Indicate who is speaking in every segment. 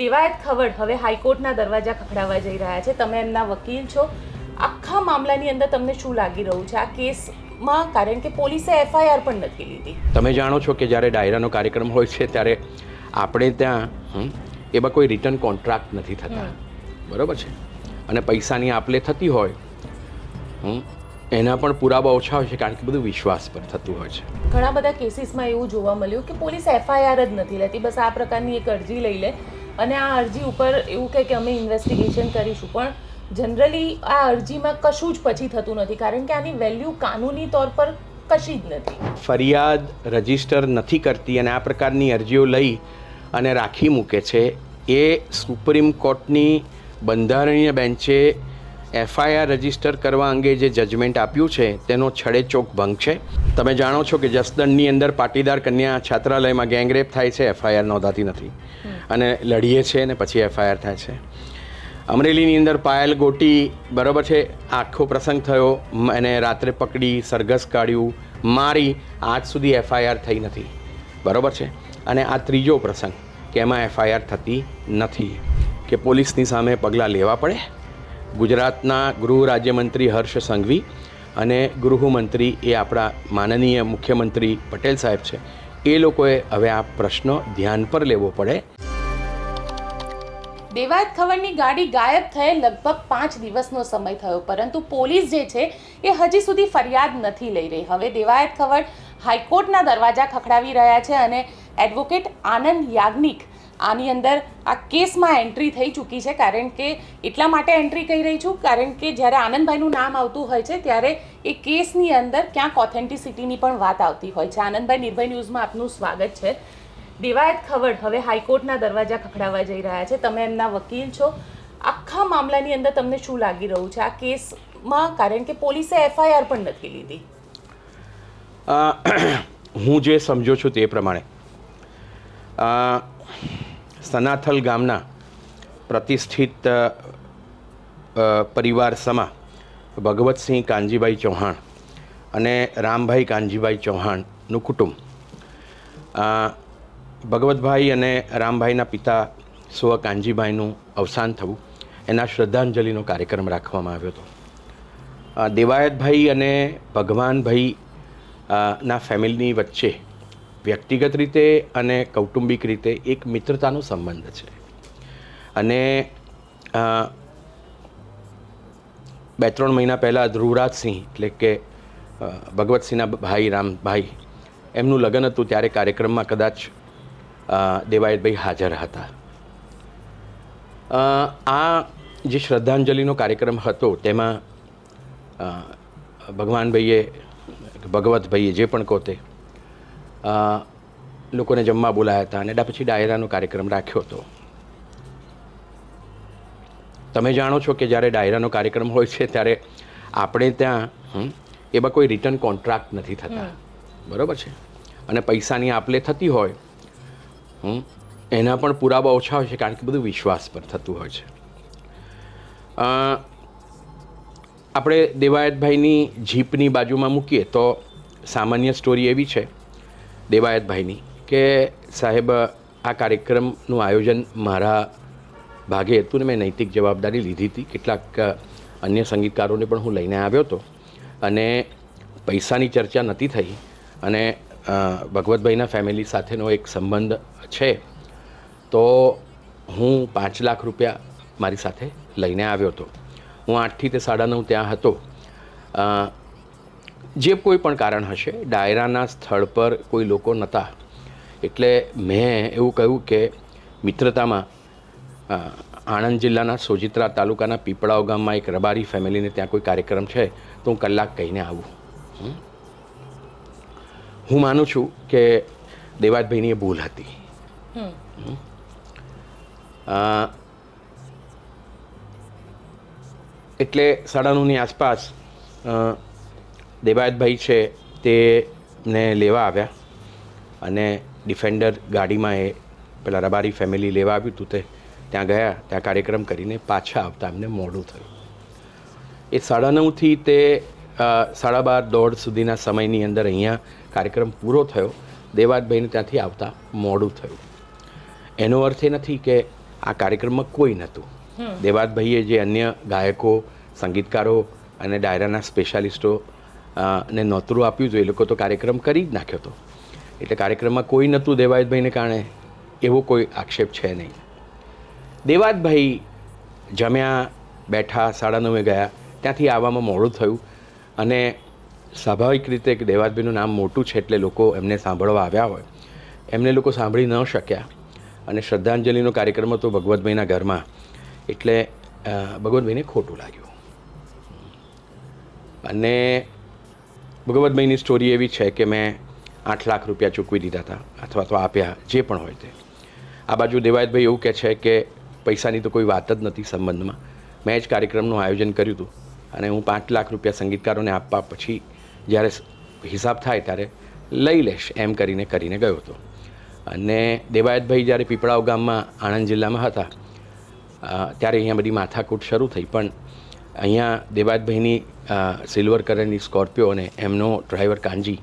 Speaker 1: દેવાયત ખવડ હવે હાઈકોર્ટના દરવાજા ખખડાવવા જઈ રહ્યા છે. તમે એમના વકીલ છો. આખા મામલાની અંદર તમને શું લાગી રહ્યું છે આ કેસમાં? કારણ કે પોલીસે એફઆઈઆર પણ નથી લીધી.
Speaker 2: તમે જાણો છો કે જ્યારે ડાયરાનો કાર્યક્રમ હોય છે ત્યારે આપણે ત્યાં એવા કોઈ રિટર્ન કોન્ટ્રાક્ટ નથી થતા, બરાબર છે? અને પૈસાની આપલે થતી હોય એના પણ પુરાવા ઓછા હોય છે, કારણ કે બધું વિશ્વાસ પર થતું હોય છે.
Speaker 1: ઘણા બધા કેસીસમાં એવું જોવા મળ્યું કે પોલીસ એફઆઈઆર જ નથી લેતી, બસ આ પ્રકારની એક અરજી લઈ લે અને આ અરજી ઉપર એવું કહે કે અમે ઇન્વેસ્ટિગેશન કરીશું, પણ જનરલી આ અરજીમાં કશું જ પછી થતું નથી, કારણ કે આની વેલ્યુ કાનૂની તौर પર કશી જ નથી.
Speaker 2: ફરિયાદ રજીસ્ટર નથી કરતી અને આ પ્રકારની અરજીઓ લઈ અને રાખી મૂકે છે. એ સુપ્રીમ કોર્ટની બંધારણીય બેન્ચે એફઆઈઆર રજીસ્ટર કરવા અંગે જે જજમેન્ટ આપ્યું છે તેનો છડેચોક ભંગ છે. તમે જાણો છો કે જસદણની અંદર પાટીદાર કન્યા છાત્રાલયમાં ગેંગરેપ થાય છે, એફઆઈઆર નોંધાતી નથી અને લડીએ છે ને પછી એફઆઈઆર થાય છે. અમરેલીની અંદર પાયલ ગોટી, બરાબર છે, આખો પ્રસંગ થયો અને રાત્રે પકડી, સરઘસ કાઢ્યું, મારી, આજ સુધી એફઆઈઆર થઈ નથી, બરાબર છે? અને આ ત્રીજો પ્રસંગ કે એમાં એફઆઈઆર થતી નથી. કે પોલીસની સામે પગલાં લેવા પડે. ગુજરાતના ગૃહ રાજ્યમંત્રી હર્ષ સંઘવી અને ગૃહમંત્રી એ આપણા માનનીય મુખ્યમંત્રી પટેલ સાહેબ છે, એ લોકોએ હવે આ પ્રશ્ન ધ્યાન પર લેવો પડે.
Speaker 1: દેવાયત ખવડની ગાડી ગાયબ થયે લગભગ 5 દિવસનો સમય થયો, પરંતુ પોલીસ જે છે એ હજી સુધી ફરિયાદ નથી લઈ રહી. હવે દેવાયત ખવડ હાઈકોર્ટના દરવાજા ખખડાવી રહ્યા છે અને એડવોકેટ આનંદ યાજ્ઞિક આની અંદર આ કેસમાં એન્ટ્રી થઈ ચૂકી છે. કારણ કે એટલા માટે એન્ટ્રી કહી રહી છું કારણ કે જ્યારે આનંદભાઈનું નામ આવતું હોય છે ત્યારે એ કેસની અંદર ક્યાંક ઓથેન્ટિસિટીની પણ વાત આવતી હોય છે. આનંદભાઈ, નિર્ભય ન્યૂઝમાં આપનું સ્વાગત છે. દેવાયત ખવડ હવે હાઈકોર્ટના દરવાજા ખખડાવવા જઈ રહ્યા છે. તમે એમના વકીલ છો. આખા મામલાની અંદર તમને શું લાગી રહ્યું છે આ કેસમાં? કારણ કે પોલીસે એફઆઈઆર પણ નથી લીધી.
Speaker 2: હું જે સમજો છું તે પ્રમાણે સનાથલ ગામના પ્રતિષ્ઠિત પરિવાર સમા ભગવતસિંહ કાનજીભાઈ ચૌહાણ અને રામભાઈ કાનજીભાઈ ચૌહાણનું કુટુંબ, ભગવતભાઈ અને રામભાઈના પિતા સ્વ કાનજીભાઈનું અવસાન થવું, એના શ્રદ્ધાંજલિનો કાર્યક્રમ રાખવામાં આવ્યો હતો. દેવાયતભાઈ અને ભગવાનભાઈ ના ફેમિલીની વચ્ચે વ્યક્તિગત રીતે અને કૌટુંબિક રીતે એક મિત્રતાનો સંબંધ છે. અને 2-3 મહિના પહેલાં ધ્રુવરાજસિંહ એટલે કે ભગવતસિંહના ભાઈ રામભાઈ, એમનું લગ્ન હતું, ત્યારે કાર્યક્રમમાં કદાચ દેવાયતભાઈ હાજર હતા. આ જે શ્રદ્ધાંજલિનો કાર્યક્રમ હતો તેમાં ભગવતભાઈએ જે પણ કહો તે લોકોને જમવા બોલાયા હતા અને પછી ડાયરાનો કાર્યક્રમ રાખ્યો હતો. તમે જાણો છો કે જ્યારે ડાયરાનો કાર્યક્રમ હોય છે ત્યારે આપણે ત્યાં એવા કોઈ રિટર્ન કોન્ટ્રાક્ટ નથી થતા, બરાબર છે? અને પૈસાની આપલે થતી હોય એના પણ પુરાવા ઓછા હોય છે, કારણ કે બધું વિશ્વાસ પર થતું હોય છે. આપણે દેવાયતભાઈની જીપની બાજુમાં મૂકીએ તો સામાન્ય સ્ટોરી એવી છે દેવાયતભાઈની કે સાહેબ, આ કાર્યક્રમનું આયોજન મારા ભાગે હતું ને મેં નૈતિક જવાબદારી લીધી હતી. કેટલાક અન્ય સંગીતકારોને પણ હું લઈને આવ્યો હતો અને પૈસાની ચર્ચા નથી થઈ. અને ભગવતભાઈના ફેમિલી સાથેનો એક સંબંધ છે, તો હું 5 લાખ રૂપિયા મારી સાથે લઈને આવ્યો હતો. હું 8 થી 9:30 ત્યાં હતો. જે કોઈ પણ કારણ હશે, ડાયરાના સ્થળ પર કોઈ લોકો નહોતા, એટલે મેં એવું કહ્યું કે મિત્રતામાં આણંદ જિલ્લાના સોજિત્રા તાલુકાના પીપળાવ ગામમાં એક રબારી ફેમિલીને ત્યાં કોઈ કાર્યક્રમ છે તો હું કલાક કહીને આવું. હું માનું છું કે દેવાયતભાઈની એ ભૂલ હતી. એટલે 9:30ની આસપાસ દેવાયતભાઈ છે તેને લેવા આવ્યા અને ડિફેન્ડર ગાડીમાં એ પેલા રબારી ફેમિલી લેવા આવ્યું હતું, તે ત્યાં ગયા. ત્યાં કાર્યક્રમ કરીને પાછા આવતા એમને મોડું થયું. એ 9:30થી તે 12:30 સુધીના સમયની અંદર અહીંયા કાર્યક્રમ પૂરો થયો. દેવાયતભાઈને ત્યાંથી આવતા મોડું થયું. એનો અર્થ એ નથી કે આ કાર્યક્રમમાં કોઈ નહોતું. દેવાતભાઈએ જે અન્ય ગાયકો, સંગીતકારો અને ડાયરાના સ્પેશિયાલિસ્ટો ને નોતરું આપ્યું હતું, એ લોકો તો કાર્યક્રમ કરી જ નાખ્યો હતો. એટલે કાર્યક્રમમાં કોઈ નહોતું દેવાયતભાઈને કારણે એવો કોઈ આક્ષેપ છે નહીં. દેવાતભાઈ જમ્યા, બેઠા, 9:30 ગયા, ત્યાંથી આવવામાં મોડું થયું અને સ્વાભાવિક રીતે કે દેવાતભાઈનું નામ મોટું છે એટલે લોકો એમને સાંભળવા આવ્યા હોય, એમને લોકો સાંભળી ન શક્યા અને શ્રદ્ધાંજલિનો કાર્યક્રમ હતો ભગવતભાઈના ઘરમાં, એટલે ભગવતભાઈને ખોટું લાગ્યું. અને ભગવતભાઈની સ્ટોરી એવી છે કે મેં 8 લાખ રૂપિયા ચૂકવી દીધા હતા અથવા તો આપ્યા, જે પણ હોય તે. આ બાજુ દેવાયતભાઈ એવું કહે છે કે પૈસાની તો કોઈ વાત જ નથી સંબંધમાં, મેં જ કાર્યક્રમનું આયોજન કર્યું હતું અને હું 5 લાખ રૂપિયા સંગીતકારોને આપવા પછી જ્યારે હિસાબ થાય ત્યારે લઈ લઈશ એમ કરીને ગયો હતો. અને દેવાયતભાઈ જ્યારે પીપળાવ ગામમાં આણંદ જિલ્લામાં હતા ત્યારે અહીંયા બધી માથાકૂટ શરૂ થઈ, પણ અહીંયા દેવાયતભાઈની સિલ્વર કલરની સ્કોર્પિયો અને એમનો ડ્રાઈવર કાનજી,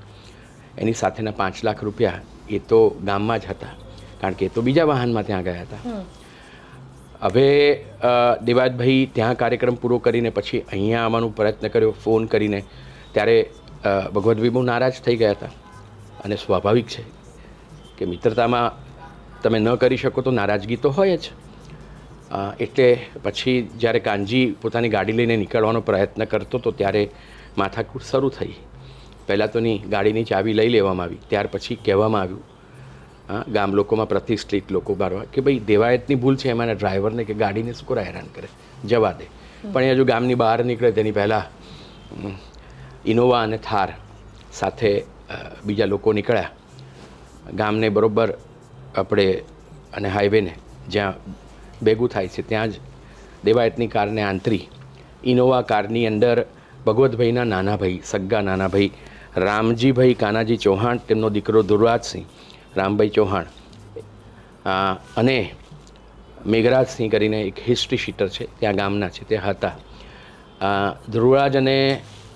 Speaker 2: એની સાથેના 5 લાખ રૂપિયા એ તો ગામમાં જ હતા, કારણ કે એ તો બીજા વાહનમાં ત્યાં ગયા હતા. હવે દેવાયતભાઈ ત્યાં કાર્યક્રમ પૂરો કરીને પછી અહીંયા આવવાનો પ્રયત્ન કર્યો ફોન કરીને, ત્યારે ભગવતભાઈ બહુ નારાજ થઈ ગયા હતા. અને સ્વાભાવિક છે કે મિત્રતામાં તમે ન કરી શકો તો નારાજગી તો હોય જ. એટલે પછી જ્યારે કાનજી પોતાની ગાડી લઈને નીકળવાનો પ્રયત્ન કરતો હતો ત્યારે માથાકૂટ શરૂ થઈ. પહેલાં તો ગાડીની ચાવી લઈ લેવામાં આવી, ત્યાર પછી કહેવામાં આવ્યું ગામ લોકોમાં, પ્રતિષ્ઠિત લોકો બારવા, કે ભાઈ દેવાયતની ભૂલ છે એમાંના ડ્રાઈવરને કે ગાડીને શું કરે હેરાન કરે, જવા દે. પણ એ જો ગામની બહાર નીકળે તેની પહેલાં ઇનોવા અને થાર સાથે બીજા લોકો નીકળ્યા. ગામને બરોબર આપણે અને હાઈવેને જ્યાં ભેગું થાય છે ત્યાં જ દેવાયતની કારને આંતરી. ઇનોવા કારની અંદર ભગવતભાઈના નાના ભાઈ, સગ્ગા નાના ભાઈ રામજીભાઈ કાનાજી ચૌહાણ, તેમનો દીકરો ધ્રુવરાજસિંહ રામભાઈ ચૌહાણ અને મેઘરાજસિંહ કરીને એક હિસ્ટ્રી શીટર છે ત્યાં ગામના છે તે હતા. ધ્રુવરાજ અને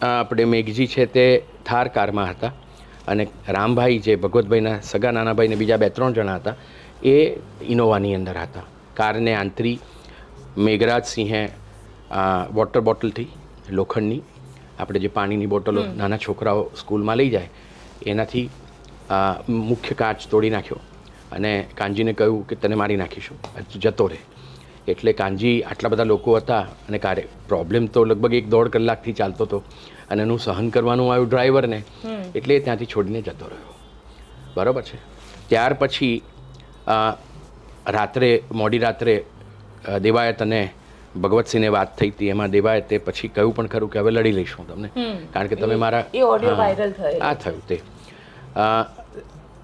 Speaker 2: આપણે મેઘજી છે તે થાર કારમાં હતા અને રામભાઈ જે ભગવતભાઈના સગા નાના ભાઈને બીજા 2-3 જણા હતા એ ઇનોવાની અંદર હતા. કારને આંતરી મેઘરાજસિંહે વોટર બોટલથી, લોખંડની, આપણે જે પાણીની બોટલો નાના છોકરાઓ સ્કૂલમાં લઈ જાય એનાથી મુખ્ય કાચ તોડી નાખ્યો અને કાનજીને કહ્યું કે તને મારી નાખીશું, જતો રહે. એટલે કાનજી, આટલા બધા લોકો હતા અને પ્રોબ્લેમ તો લગભગ 1-1.5 કલાકથી ચાલતો હતો અને એનું સહન કરવાનું આવ્યું ડ્રાઈવરને, એટલે ત્યાંથી છોડીને જતો રહ્યો. બરાબર છે. ત્યાર પછી મોડી રાત્રે દેવાયત અને ભગવતસિંહને વાત થઈ હતી. એમાં દેવાયતે પછી કહ્યું પણ ખરું કે હવે લડી લઈશું તમને, કારણ કે તમે મારા આ થયું તે.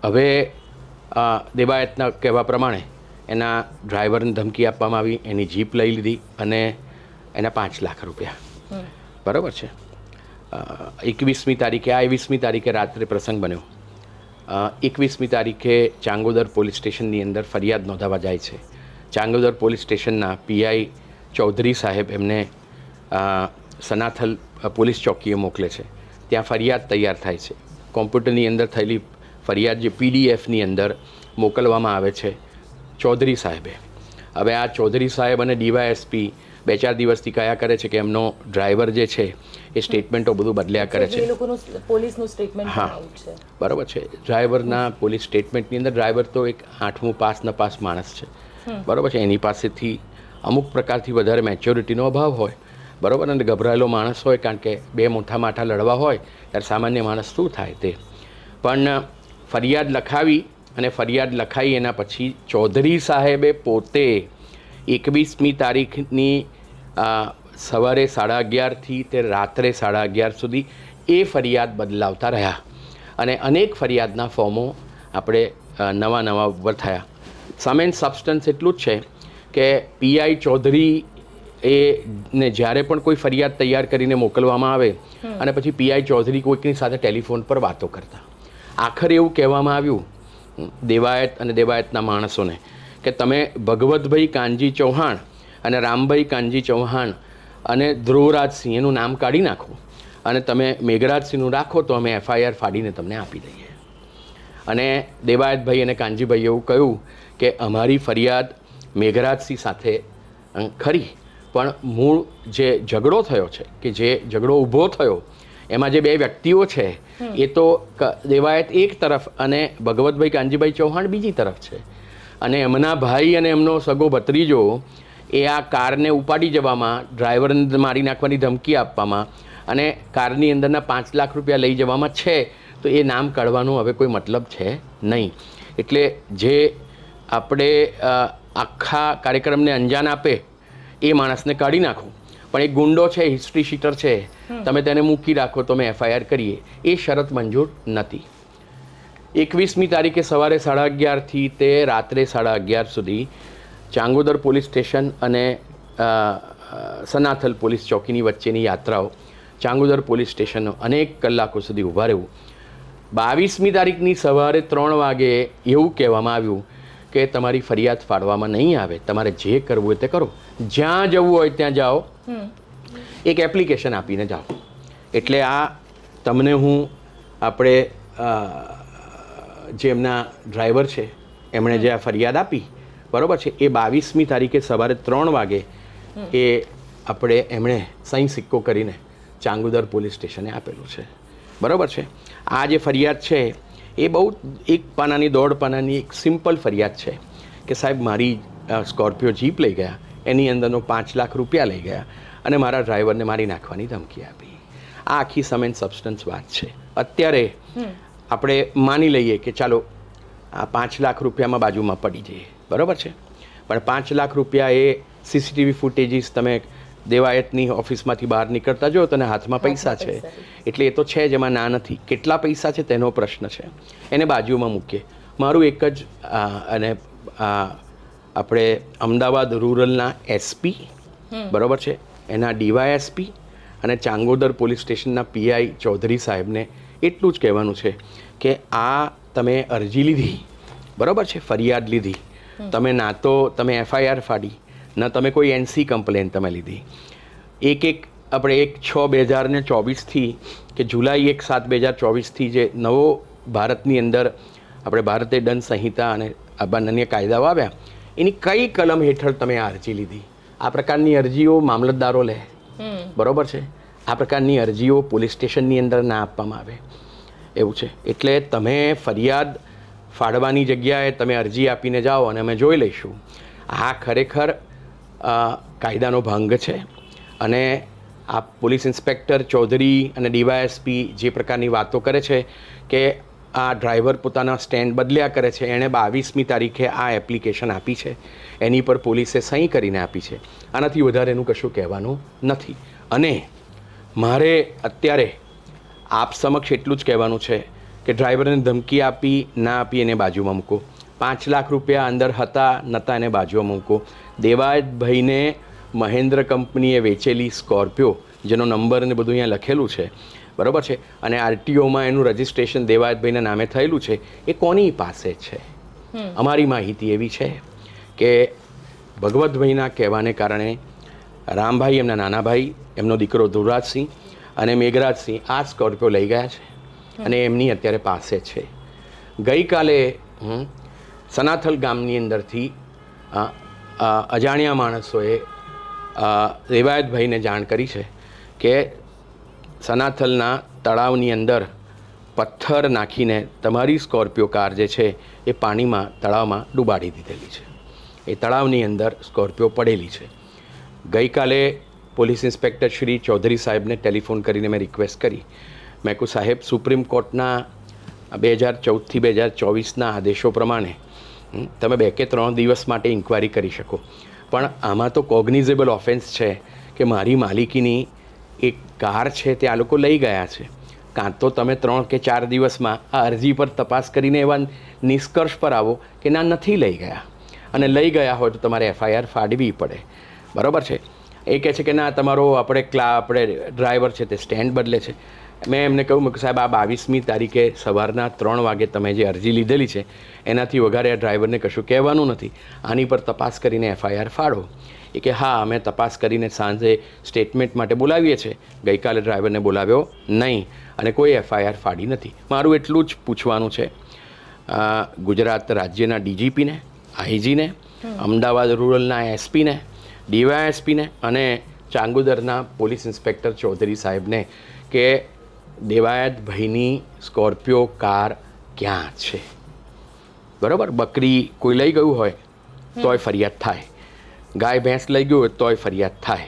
Speaker 2: હવે દેવાયતના કહેવા પ્રમાણે એના ડ્રાઈવરને ધમકી આપવામાં આવી, એની જીપ લઈ લીધી અને એના 5 લાખ રૂપિયા. બરાબર છે. 21મી તારીખે, આ 21મી તારીખે રાત્રે પ્રસંગ બન્યો. 21મી તારીખે ચાંગોદર પોલીસ સ્ટેશનની અંદર ફરિયાદ નોંધાવા જાય છે. ચાંગોદર પોલીસ સ્ટેશનના પીઆઈ ચૌધરી સાહેબ એમને સનાથલ પોલીસ ચોકીએ મોકલે છે. ત્યાં ફરિયાદ તૈયાર થાય છે. કોમ્પ્યુટરની અંદર થયેલી ફરિયાદ જે પીડીએફની અંદર મોકલવામાં આવે છે ચૌધરી સાહેબે. હવે આ ચૌધરી સાહેબ અને ડીવાયએસપી 2-4 દિવસથી કયા કરે છે કે એમનો ડ્રાઈવર જે છે એ સ્ટેટમેન્ટો બધું બદલ્યા કરે છે. હા, બરાબર છે. ડ્રાઈવરના પોલીસ સ્ટેટમેન્ટની અંદર ડ્રાઈવર તો એક 8મું પાસ નપાસ માણસ છે. બરાબર છે. એની પાસેથી અમુક પ્રકારથી વધારે મેચ્યોરિટીનો અભાવ હોય, બરાબર, અને ગભરાયેલો માણસ હોય, કારણ કે 2 મોટા માઠા લડવા હોય ત્યારે સામાન્ય માણસ શું થાય તે. પણ ફરિયાદ લખાવી અને ફરિયાદ લખાઈ એના પછી ચૌધરી સાહેબે પોતે 21મી તારીખની સવારે 11:30થી તે રાત્રે 11:30 સુધી એ ફરિયાદ બદલાવતા રહ્યા અને અનેક ફરિયાદના ફોર્મો આપણે નવા ઉપર થયા. સમ એન્ડ સબસ્ટન્સ એટલું જ છે કે પીઆઈ ચૌધરી ને જ્યારે પણ કોઈ ફરિયાદ તૈયાર કરીને મોકલવામાં આવે અને પછી પીઆઈ ચૌધરી કોઈકની સાથે ટેલિફોન પર વાતો કરતા. આખરે એવું કહેવામાં આવ્યું દેવાયત અને દેવાયતના માણસોને કે તમે ભગવતભાઈ કાનજી ચૌહાણ અને રામભાઈ કાનજી ચૌહાણ અને ધ્રુવરાજસિંહ એનું નામ કાઢી નાખો અને તમે મેઘરાજસિંહનું રાખો તો અમે એફઆઈઆર ફાડીને તમને આપી દઈએ. અને દેવાયતભાઈ અને કાનજીભાઈએ એવું કહ્યું કે અમારી ફરિયાદ મેઘરાજસિંહ સાથે ખરી, પણ મૂળ જે ઝઘડો થયો છે કે જે ઝઘડો ઊભો થયો એમાં જે બે વ્યક્તિઓ છે એ તો દેવાયત એક તરફ અને ભગવતભાઈ કાનજીભાઈ ચૌહાણ બીજી તરફ છે, અને એમના ભાઈ અને એમનો સગો ભત્રીજો એ આ કારને ઉપાડી જવામાં, ડ્રાઈવરને મારી નાખવાની ધમકી આપવામાં અને કારની અંદરના 5 લાખ રૂપિયા લઈ જવામાં છે, તો એ નામ કાઢવાનો હવે કોઈ મતલબ છે નહીં. એટલે જે આપણે આખા કાર્યક્રમને અંજાન આપે એ માણસને કાઢી નાખો, પણ એક ગુંડો છે, હિસ્ટ્રી શીટર છે, તમે તેને મૂકી રાખો તો અમે FIR કરીએ, એ શરત મંજૂર નથી. 21મી તારીખે સવારે 11:30થી તે રાત્રે 11:30 સુધી ચાંગોદર પોલીસ સ્ટેશન અને સનાથલ પોલીસ ચોકીની વચ્ચેની યાત્રાઓ ચાંગોદર પોલીસ સ્ટેશનો અનેક કલાકો સુધી ઊભા રહેવું. 22મી તારીખની સવારે 3 વાગે એવું કહેવામાં આવ્યું કે તમારી ફરિયાદ ફાળવામાં નહીં આવે, તમારે જે કરવું હોય તે કરો, જ્યાં જવું હોય ત્યાં જાઓ, એક એપ્લિકેશન આપીને જાઓ. એટલે આ તમને હું આપણે જે એમના ડ્રાઈવર છે એમણે જે આ ફરિયાદ આપી, બરાબર છે, એ 22મી તારીખે સવારે 3 વાગે એ આપણે એમણે સહી સિક્કો કરીને ચાંગોદર પોલીસ સ્ટેશને આપેલું છે, બરાબર છે. આ જે ફરિયાદ છે એ બહુ 1 પાનાની 1.5 પાનાની એક સિમ્પલ ફરિયાદ છે કે સાહેબ મારી સ્કોર્પિયો જીપ લઈ ગયા, એની અંદરનો 5 લાખ રૂપિયા લઈ ગયા અને મારા ડ્રાઈવરને મારી નાખવાની ધમકી આપી. આ આખી સમ એન્ડ સબસ્ટન્સ વાત છે. અત્યારે આપણે માની લઈએ કે ચાલો આ 5 લાખ રૂપિયામાં બાજુમાં પડી જઈએ, બરાબર છે, પણ 5 લાખ રૂપિયા એ CCTV ફૂટેજીસ તમે દેવાયતની ઓફિસમાંથી બહાર નીકળતા જો તને હાથમાં પૈસા છે, એટલે એ તો છે જ, એમાં ના નથી. કેટલા પૈસા છે તેનો પ્રશ્ન છે, એને બાજુમાં મૂકીએ. મારું એક જ અને આપણે અમદાવાદ રૂરલના SP, બરાબર છે, એના DYSP અને ચાંગોદર પોલીસ સ્ટેશનના PI ચૌધરી સાહેબને એટલું જ કહેવાનું છે કે આ તમે અરજી લીધી, બરાબર છે, ફરિયાદ લીધી, તમે ના તો તમે FIR ફાડી, ન તમે કોઈ NC કમ્પ્લેન તમે લીધી. આપણે 1/6/2024થી કે જુલાઈ 1/7/2024થી જે નવો ભારતની અંદર આપણે ભારતીય દંડ સંહિતા અને અન્ય કાયદાઓ આવ્યા, એની કઈ કલમ હેઠળ તમે આ અરજી લીધી? આ પ્રકારની અરજીઓ મામલતદારો લે, બરાબર છે, આ પ્રકારની અરજીઓ પોલીસ સ્ટેશનની અંદર ના આપવામાં આવે એવું છે. એટલે તમે ફરિયાદ ફાડવાની જગ્યાએ તમે અરજી આપીને જાઓ અને અમે જોઈ લઈશું. આ ખરેખર કાયદાનો ભંગ છે. અને આ પોલીસ ઇન્સ્પેક્ટર ચૌધરી અને DYSP જે પ્રકારની વાતો કરે છે કે આ ડ્રાઈવર પોતાના સ્ટેન્ડ બદલ્યા કરે છે, એણે 22મી તારીખે આ એપ્લિકેશન આપી છે, એની પર પોલીસે સહી કરીને આપી છે. આનાથી વધારે એનું કશું કહેવાનું નથી. અને મારે અત્યારે આપ સમક્ષ એટલું જ કહેવાનું છે કે ડ્રાઈવરને ધમકી આપી ના આપી એને બાજુમાં મૂકો. 5 લાખ રૂપિયા અંદર હતા નહોતા એને બાજુમાં મૂકો. દેવાયતભાઈને મહેન્દ્ર કંપનીએ વેચેલી સ્કોર્પિયો જેનો નંબર ને બધું અહીંયા લખેલું છે, બરાબર છે, અને RTOમાં એનું રજિસ્ટ્રેશન દેવાયતભાઈના નામે થયેલું છે, એ કોની પાસે છે? અમારી માહિતી એવી છે કે ભગવતભાઈના કહેવાને કારણે રામભાઈ એમના નાના ભાઈ, એમનો દીકરો ધ્રુવરાજસિંહ અને મેઘરાજસિંહ આ સ્કોર્પિયો લઈ ગયા છે અને એમની અત્યારે પાસે છે. ગઈકાલે સનાથલ ગામની અંદરથી અજાણ્યા માણસોએ દેવાયતભાઈને જાણ કરી છે કે સનાથલના તળાવની અંદર પથ્થર નાખીને તમારી સ્કોર્પિયો કાર જે છે એ પાણીમાં તળાવમાં ડૂબાડી દીધેલી છે. એ તળાવની અંદર સ્કોર્પિયો પડેલી છે. ગઈકાલે પોલીસ ઇન્સ્પેક્ટર શ્રી ચૌધરી સાહેબને ટેલિફોન કરીને મેં રિક્વેસ્ટ કરી, મેં કહું સાહેબ સુપ્રીમ કોર્ટના 2014થી 2024ના આદેશો પ્રમાણે તમે 2 કે 3 દિવસ માટે ઇન્ક્વાયરી કરી શકો, પણ આમાં તો કોગ્નિઝેબલ ઓફેન્સ છે કે મારી માલિકીની એક કાર છે તે આ લોકો લઈ ગયા છે. કાં તો તમે 3 કે 4 દિવસમાં આ અરજી પર તપાસ કરીને એવા નિષ્કર્ષ પર આવો કે ના નથી લઈ ગયા, અને લઈ ગયા હોય તો તમારે FIR ફાડવી પડે, બરાબર છે. એ કહે છે કે ના તમારો આપણે ડ્રાઈવર છે તે સ્ટેન્ડ બદલે છે. મેં એમને કહ્યું કે સાહેબ આ 22મી તારીખે સવારના 3 વાગે તમે જે અરજી લીધેલી છે એનાથી વઘારે આ ડ્રાઈવરને કશું કહેવાનું નથી, આની પર તપાસ કરીને FIR ફાડો. એ કે હા અમે તપાસ કરીને સાંજે સ્ટેટમેન્ટ માટે બોલાવીએ છીએ, ગઈકાલે ડ્રાઈવરને બોલાવ્યો નહીં અને કોઈ FIR ફાડી નથી. મારું એટલું જ પૂછવાનું છે ગુજરાત રાજ્યના DGPને, IGને અમદાવાદ રૂરલના એસપીને, ડીવાયએસપીને અને ચાંગોદરના પોલીસ ઇન્સ્પેક્ટર ચૌધરી સાહેબને કે દેવાયતભાઈની સ્કોર્પિયો કાર ક્યાં છે. બરાબર, બકરી કોઈ લઈ ગયું હોય તોય ફરિયાદ થાય, ગાય ભેંસ લઈ ગયું હોય તોય ફરિયાદ થાય,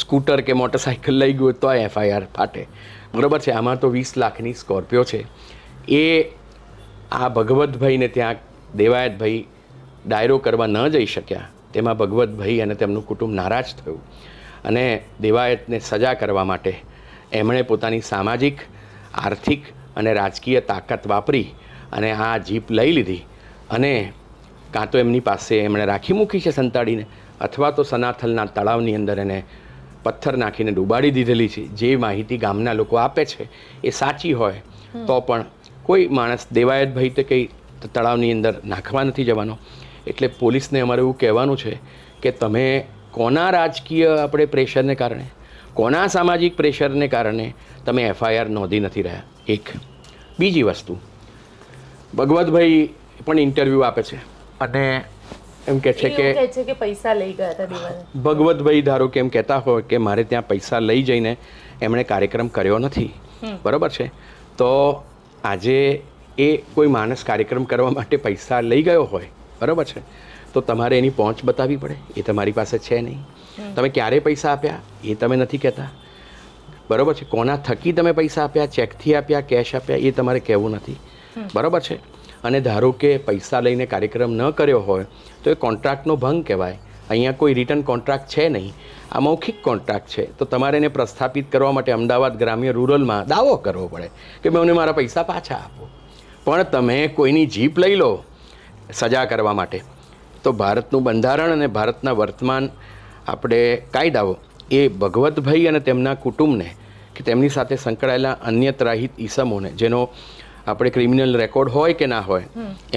Speaker 2: સ્કૂટર કે મોટરસાઇકલ લઈ ગયું હોય તોય એફઆઈઆર ફાટે. બરાબર છે. આમાં તો 20 લાખની સ્કોર્પિયો છે. એ આ ભગવતભાઈને ત્યાં દેવાયતભાઈ ડાયરો કરવા ન જઈ શક્યા, તેમાં ભગવતભાઈ અને તેમનું કુટુંબ નારાજ થયું અને દેવાયતને સજા કરવા માટે એમણે પોતાની સામાજિક, આર્થિક અને રાજકીય તાકાત વાપરી અને આ જીપ લઈ લીધી અને કાં તો એમની પાસે એમણે રાખી મૂકી છે સંતાડીને, અથવા તો સનાથલના તળાવની અંદર એને પથ્થર નાખીને ડૂબાડી દીધેલી છે. જે માહિતી ગામના લોકો આપે છે એ સાચી હોય તો પણ કોઈ માણસ દેવાયતભાઈ તો કંઈ તળાવની અંદર નાખવા નથી જવાનો. એટલે પોલીસને અમારે એવું કહેવાનું છે કે તમે કોના રાજકીય આપણે પ્રેશરને કારણે, કોના સામાજિક પ્રેશરને કારણે તમે એફઆઈઆર નોંધી નથી રહ્યા. એક. બીજી વસ્તુ, ભગવતભાઈ પણ ઇન્ટરવ્યૂ આપે છે અને એમ કહે છે કે
Speaker 1: પૈસા લઈ ગયા હતા દેવાયત.
Speaker 2: ભગવતભાઈ ધારો કે એમ કહેતા હોય કે મારે ત્યાં પૈસા લઈ જઈને એમણે કાર્યક્રમ કર્યો નથી. બરાબર છે. તો આજે એ કોઈ માણસ કાર્યક્રમ કરવા માટે પૈસા લઈ ગયો હોય, બરાબર છે, તો તમારે એની પહોંચ બતાવવી પડે. એ તમારી પાસે છે નહીં. તમે ક્યારે પૈસા આપ્યા એ તમે નથી કહેતા. બરાબર છે. કોના થકી તમે પૈસા આપ્યા, ચેકથી આપ્યા, કેશ આપ્યા, એ તમારે કહેવું નથી. બરાબર છે. અને ધારો કે પૈસા લઈને કાર્યક્રમ ન કર્યો હોય તો એ કોન્ટ્રાક્ટનો ભંગ કહેવાય. અહીંયા કોઈ રિટર્ન કોન્ટ્રાક્ટ છે નહીં, આ મૌખિક કોન્ટ્રાક્ટ છે. તો તમારે એને પ્રસ્થાપિત કરવા માટે અમદાવાદ ગ્રામ્ય રૂરલમાં દાવો કરવો પડે કે મને મારા પૈસા પાછા આપો. પણ તમે કોઈની જીપ લઈ લો સજા કરવા માટે, તો ભારતનું બંધારણ અને ભારતના વર્તમાન આપણે કાયદાઓ એ ભગવતભાઈ અને તેમના કુટુંબને કે તેમની સાથે સંકળાયેલા અન્ય ત્રાહિત ઈસમોને, જેનો આપણે ક્રિમિનલ રેકોર્ડ હોય કે ના હોય,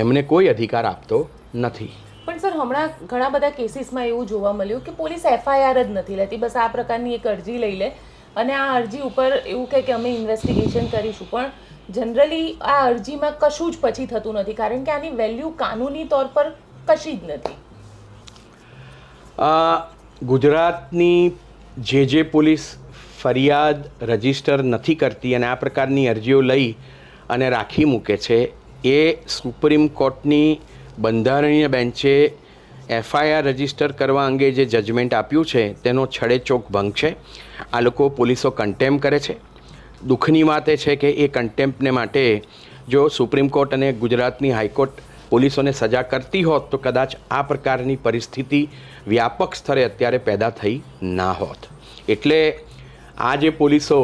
Speaker 2: એમને કોઈ અધિકાર આપતો નથી.
Speaker 1: પણ સર, હમણાં ઘણા બધા કેસીસમાં એવું જોવા મળ્યું કે પોલીસ એફઆઈઆર જ નથી લેતી. બસ આ પ્રકારની એક અરજી લઈ લે અને આ અરજી ઉપર એવું કહે કે અમે ઇન્વેસ્ટિગેશન કરીશું. પણ જનરલી આ અરજીમાં કશું જ પછી થતું નથી, કારણ કે આની વેલ્યુ કાનૂની તौर પર કશી જ નથી.
Speaker 2: ગુજરાતની જે પોલીસ ફરિયાદ રજીસ્ટર નથી કરતી અને આ પ્રકારની અરજીઓ લઈ અને રાખી મૂકે છે, એ સુપ્રીમ કોર્ટની બંધારણીય બેન્ચે એફઆઈઆર રજીસ્ટર કરવા અંગે જે જજમેન્ટ આપ્યું છે તેનો છડેચોક ભંગ છે. આ લોકો પોલીસો કન્ટેમ્પ કરે છે. દુઃખની વાત એ છે કે એ કન્ટેમ્પને માટે જો સુપ્રીમ કોર્ટ અને ગુજરાતની હાઈકોર્ટ પોલીસોને સજા કરતી હોત તો કદાચ આ પ્રકારની પરિસ્થિતિ વ્યાપક સ્તરે અત્યારે પેદા થઈ ના હોત. એટલે આ જે પોલીસો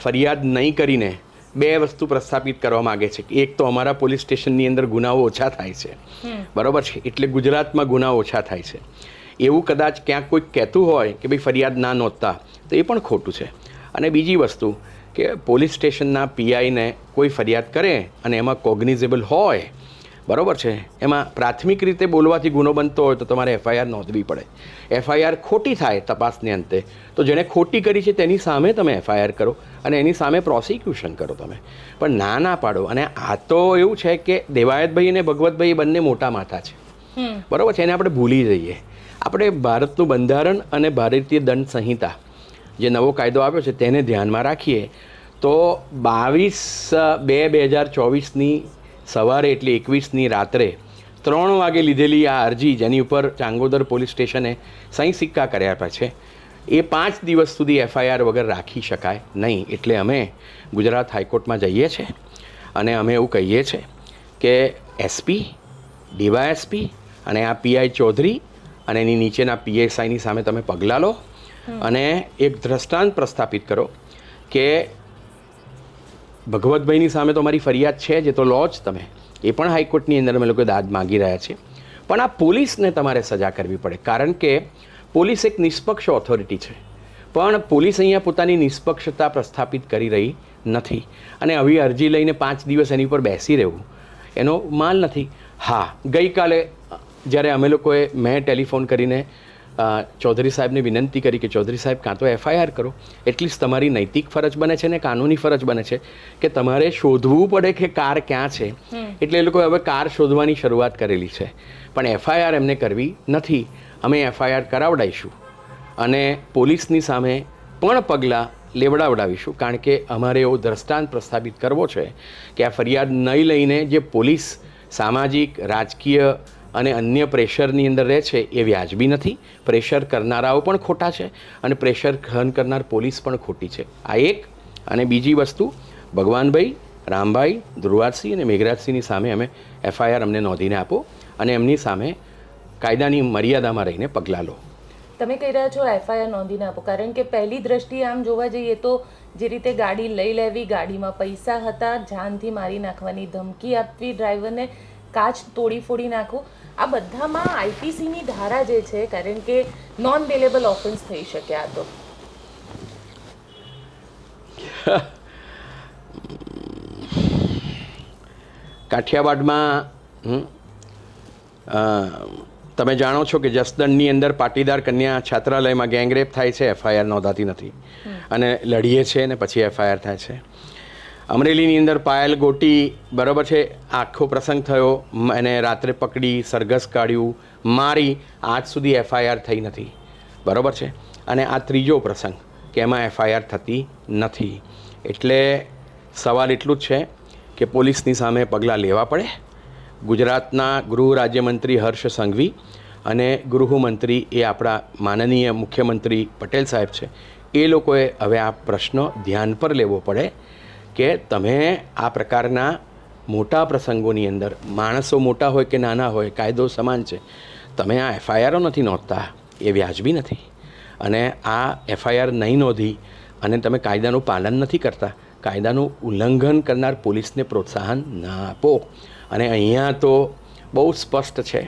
Speaker 2: ફરિયાદ નહીં કરીને બે વસ્તુ પ્રસ્થાપિત કરવા માગે છે. એક તો અમારા પોલીસ સ્ટેશનની અંદર ગુનાઓ ઓછા થાય છે, બરાબર છે, એટલે ગુજરાતમાં ગુનાઓ ઓછા થાય છે. એવું કદાચ ક્યાંક કોઈક કહેતું હોય કે ભાઈ ફરિયાદ ના નોંધતા, તો એ પણ ખોટું છે. અને બીજી વસ્તુ કે પોલીસ સ્ટેશનના પીઆઈને કોઈ ફરિયાદ કરે અને એમાં કોગ્નિઝેબલ હોય, બરાબર છે, એમાં પ્રાથમિક રીતે બોલવાથી ગુનો બનતો હોય તો તમારે એફઆઈઆર નોંધવી પડે. એફઆઈઆર ખોટી થાય તપાસને અંતે તો જેણે ખોટી કરી છે તેની સામે તમે એફઆઈઆર કરો અને એની સામે પ્રોસિક્યુશન કરો તમે, પણ ના પાડો. અને આ તો એવું છે કે દેવાયતભાઈ અને ભગવતભાઈ બંને મોટા માથા છે, બરાબર છે, એને આપણે ભૂલી જઈએ. આપણે ભારતનું બંધારણ અને ભારતીય દંડ સંહિતા જે નવો કાયદો આવ્યો છે તેને ધ્યાનમાં રાખીએ તો 22/2/2024ની સવારે એટલે 21ની રાત્રે 3 વાગે લીધેલી આ અરજી, જેની ઉપર ચાંગોદર પોલીસ સ્ટેશને સહી સિક્કા કર્યા છે, એ 5 દિવસ સુધી એફઆઈઆર વગર રાખી શકાય નહીં. એટલે અમે ગુજરાત હાઈકોર્ટમાં જઈએ છીએ અને અમે એવું કહીએ છીએ કે એસપી, ડીવાયએસપી અને આ પીઆઈ ચૌધરી અને એની નીચેના પીએસઆઈની સામે તમે પગલાં લો અને એક દ્રષ્ટાંત પ્રસ્થાપિત કરો કે ભગવતભાઈની સામે તો મારી ફરિયાદ છે જે તો લો જ તમે. એ પણ હાઈકોર્ટની અંદર અમે લોકો દાદ માગી રહ્યા છીએ. પણ આ પોલીસને તમારે સજા કરવી પડે, કારણ કે પોલીસ એક નિષ્પક્ષ ઓથોરિટી છે, પણ પોલીસ અહીંયા પોતાની નિષ્પક્ષતા પ્રસ્થાપિત કરી રહી નથી. અને આવી અરજી લઈને 5 દિવસ એની ઉપર બેસી રહેવું એનો માલ નથી. હા, ગઈકાલે જ્યારે અમે લોકોએ મેં ટેલિફોન કરીને ચૌધરી સાહેબને વિનંતી કરી કે ચૌધરી સાહેબ કાં તો એફઆઈઆર કરો, એટલીસ્ટ તમારી નૈતિક ફરજ બને છે ને કાનૂની ફરજ બને છે કે તમારે શોધવું પડે કે કાર ક્યાં છે. એટલે એ લોકોએ હવે કાર શોધવાની શરૂઆત કરેલી છે, પણ એફઆઈઆર એમને કરવી નથી. અમે એફઆઈઆર કરાવડાવીશું અને પોલીસની સામે પણ પગલાં લેવડાવડાવીશું, કારણ કે અમારે એવો દ્રષ્ટાંત પ્રસ્થાપિત કરવો છે કે આ ફરિયાદ નહીં લઈને જે પોલીસ સામાજિક, રાજકીય અને અન્ય પ્રેશરની અંદર રહે છે એ વ્યાજબી નથી. પ્રેશર કરનારાઓ પણ ખોટા છે અને પ્રેશર સહન કરનાર પોલીસ પણ ખોટી છે. આ એક. અને બીજી વસ્તુ, ભગવાનભાઈ, રામભાઈ, ધ્રુવાજસિંહ અને મેઘરાજસિંહની સામે અમે એફઆઈઆર અમને નોંધીને આપો અને એમની સામે કાયદાની મર્યાદામાં રહીને પગલાં લો.
Speaker 1: તમે કહી રહ્યા છો એફઆઈઆર નોંધીને આપો, કારણ કે પહેલી દ્રષ્ટિએ આમ જોવા જઈએ તો જે રીતે ગાડી લઈ લેવી, ગાડીમાં પૈસા હતા, જાનથી મારી નાખવાની ધમકી આપવી, ડ્રાઈવરને કાચ તોડી ફોડી નાખવું, આ બધામાં આઈપીસીની ધારા જે છે, કારણ કે નોન બેલેબલ ઓફેન્સ થઈ શકે. આ તો
Speaker 2: કાઠિયાવાડમાં તમે જાણો છો કે જસદણની અંદર પાટીદાર કન્યા છાત્રાલયમાં ગેંગરેપ થાય છે, એફઆઈઆર નોંધાતી નથી અને લડીએ છે ને પછી એફઆઈઆર થાય છે. અમરેલીની અંદર પાયલ ગોટી, બરાબર છે, આખો પ્રસંગ થયો, એને રાત્રે પકડી, સરઘસ કાઢ્યું, મારી, આજ સુધી એફઆઈઆર થઈ નથી, બરાબર છે. અને આ ત્રીજો પ્રસંગ કે એમાં એફઆઈઆર થતી નથી. એટલે સવાલ એટલું જ છે કે પોલીસની સામે પગલાં લેવા પડે. ગુજરાતના ગૃહ રાજ્યમંત્રી હર્ષ સંઘવી અને ગૃહમંત્રી એ આપણા માનનીય મુખ્યમંત્રી પટેલ સાહેબ છે, એ લોકોએ હવે આ પ્રશ્ન ધ્યાન પર લેવો પડે કે તમે આ પ્રકારના મોટા પ્રસંગોની અંદર, માણસો મોટા હોય કે નાના હોય, કાયદો સમાન છે, તમે આ એફઆઈઆરો નથી નોંધતા, એ વ્યાજબી નથી. અને આ એફઆઈઆર નહીં નોંધી અને તમે કાયદાનું પાલન નથી કરતા, કાયદાનું ઉલ્લંઘન કરનાર પોલીસને પ્રોત્સાહન ના આપો. અને અહીંયા તો બહુ સ્પષ્ટ છે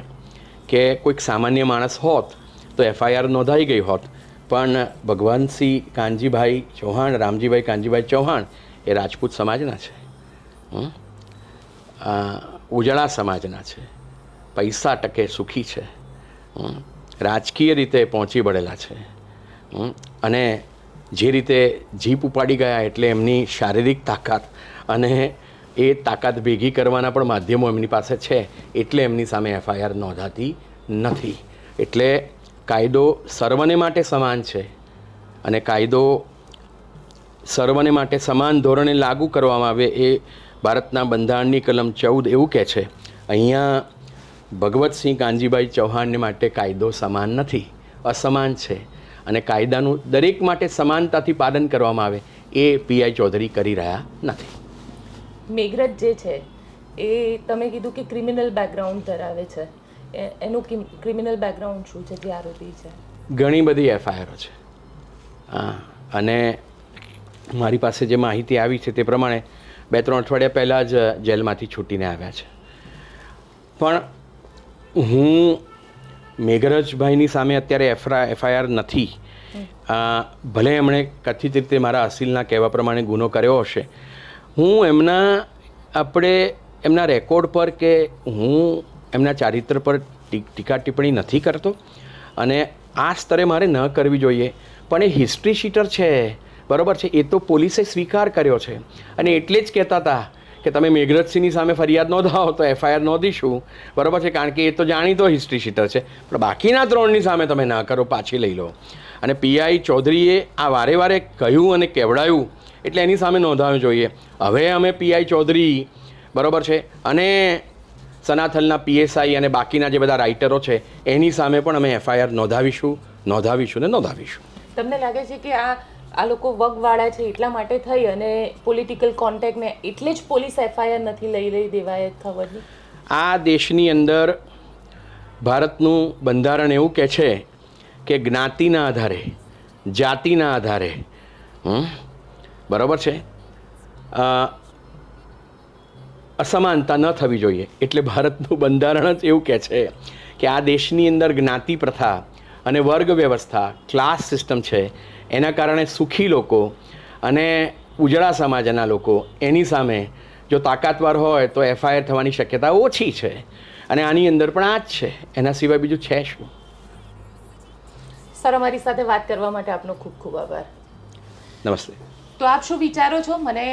Speaker 2: કે કોઈક સામાન્ય માણસ હોત તો એફઆઈઆર નોંધાઈ ગઈ હોત, પણ ભગવાનસિંહ કાનજીભાઈ ચૌહાણ, રામજીભાઈ કાનજીભાઈ ચૌહાણ એ રાજપૂત સમાજના છે, ઉજળા સમાજના છે, પૈસા ટકે સુખી છે, રાજકીય રીતે પહોંચી વળેલા છે, અને જે રીતે જીપ ઉપાડી ગયા એટલે એમની શારીરિક તાકાત અને એ તાકાત ભેગી કરવાના પણ માધ્યમો એમની પાસે છે, એટલે એમની સામે એફઆઈઆર નોંધાતી નથી. એટલે કાયદો સર્વને માટે સમાન છે અને કાયદો સર્વને માટે સમાન ધોરણે લાગુ કરવામાં આવે એ ભારતના બંધારણની કલમ 14 એવું કહે છે. અહીંયા ભગવતસિંહ કાનજીભાઈ ચૌહાણને માટે કાયદો સમાન નથી, અસમાન છે. અને કાયદાનું દરેક માટે સમાનતાથી પાલન કરવામાં આવે એ પીઆઈ ચૌધરી કરી રહ્યા નથી.
Speaker 1: મેઘરજ જે છે એ તમે કીધું કે ક્રિમિનલ બેકગ્રાઉન્ડ ધરાવે છે, એનું ક્રિમિનલ બેકગ્રાઉન્ડ શું છે જે આરોપી છે?
Speaker 2: ઘણી બધી એફઆઈઆરો છે. હા, અને મારી પાસે જે માહિતી આવી છે તે પ્રમાણે 2-3 અઠવાડિયા પહેલાં જ જેલમાંથી છૂટીને આવ્યા છે. પણ હું મેઘરજભાઈની સામે અત્યારે એફઆઈઆર નથી. ભલે એમણે કથિત રીતે મારા અસીલના કહેવા પ્રમાણે ગુનો કર્યો હશે, હું એમના રેકોર્ડ પર કે હું એમના ચારિત્ર પર ટીકા ટિપ્પણી નથી કરતો અને આ સ્તરે મારે ન કરવી જોઈએ. પણ એ હિસ્ટ્રી શીટર છે, બરાબર છે, એ તો પોલીસે સ્વીકાર કર્યો છે અને એટલે જ કહેતા હતા કે તમે મેઘરજસિંહની સામે ફરિયાદ નોંધાવો તો એફઆઈઆર નોંધીશું, બરાબર છે, કારણ કે એ તો જાણીતો હિસ્ટ્રી શીટર છે. પણ બાકીના 3ની સામે તમે ના કરો, પાછી લઈ લો. અને પીઆઈ ચૌધરીએ આ વારે વારે કહ્યું અને કેવડાયું એટલે એની સામે નોંધાવવું જોઈએ. હવે અમે પીઆઈ ચૌધરી, બરાબર છે, અને સનાથલના પીએસઆઈ અને બાકીના જે બધા રાઇટરો છે એની સામે પણ અમે એફઆઈઆર નોંધાવીશું.
Speaker 1: તમને લાગે છે કે આ લોકો વગવાળા છે એટલા માટે થઈ અને પોલિટિકલ કોન્ટેક્ટને એટલે જ પોલીસ એફઆઈઆર નથી લઈ રહી દેવાયત ખબરની?
Speaker 2: આ દેશની અંદર ભારતનું બંધારણ એવું કહે છે કે જ્ઞાતિના આધારે, જાતિના આધારે, બરાબર છે, અસમાનતા ન થવી જોઈએ. એટલે ભારતનું બંધારણ જ એવું કહે છે કે આ દેશની અંદર જ્ઞાતિ પ્રથા અને વર્ગ વ્યવસ્થા, ક્લાસ સિસ્ટમ છે, એના કારણે સુખી લોકો અને ઉજળા સમાજના લોકો એની સામે જો તાકાતવાર હોય તો એફઆઈઆર થવાની શક્યતા ઓછી છે. અને આની અંદર પણ આ જ છે, એના સિવાય બીજું છે શું?
Speaker 1: સર, અમારી સાથે વાત કરવા માટે આપનો ખૂબ ખૂબ આભાર.
Speaker 2: નમસ્તે.
Speaker 1: તો આપ શું વિચારો છો, મને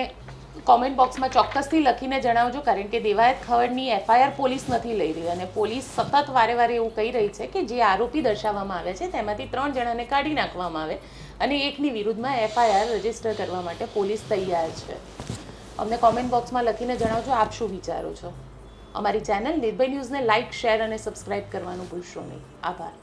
Speaker 1: કોમેન્ટ બોક્સમાં ચોક્કસથી લખીને જણાવજો, કારણ કે દેવાયત ખવડની એફઆઈઆર પોલીસ નથી લઈ રહી અને પોલીસ સતત વારે એવું કહી રહી છે કે જે આરોપી દર્શાવવામાં આવે છે તેમાંથી 3 જણાને કાઢી નાખવામાં આવે અને એકની વિરુદ્ધમાં એફઆઈઆર રજીસ્ટર કરવા માટે પોલીસ તૈયાર છે. અમને કોમેન્ટ બોક્સમાં લખીને જણાવજો આપ શું વિચારો છો. અમારી ચેનલ નિર્ભય ન્યૂઝને લાઇક, શેર અને સબસ્ક્રાઇબ કરવાનું ભૂલશો નહીં. આભાર.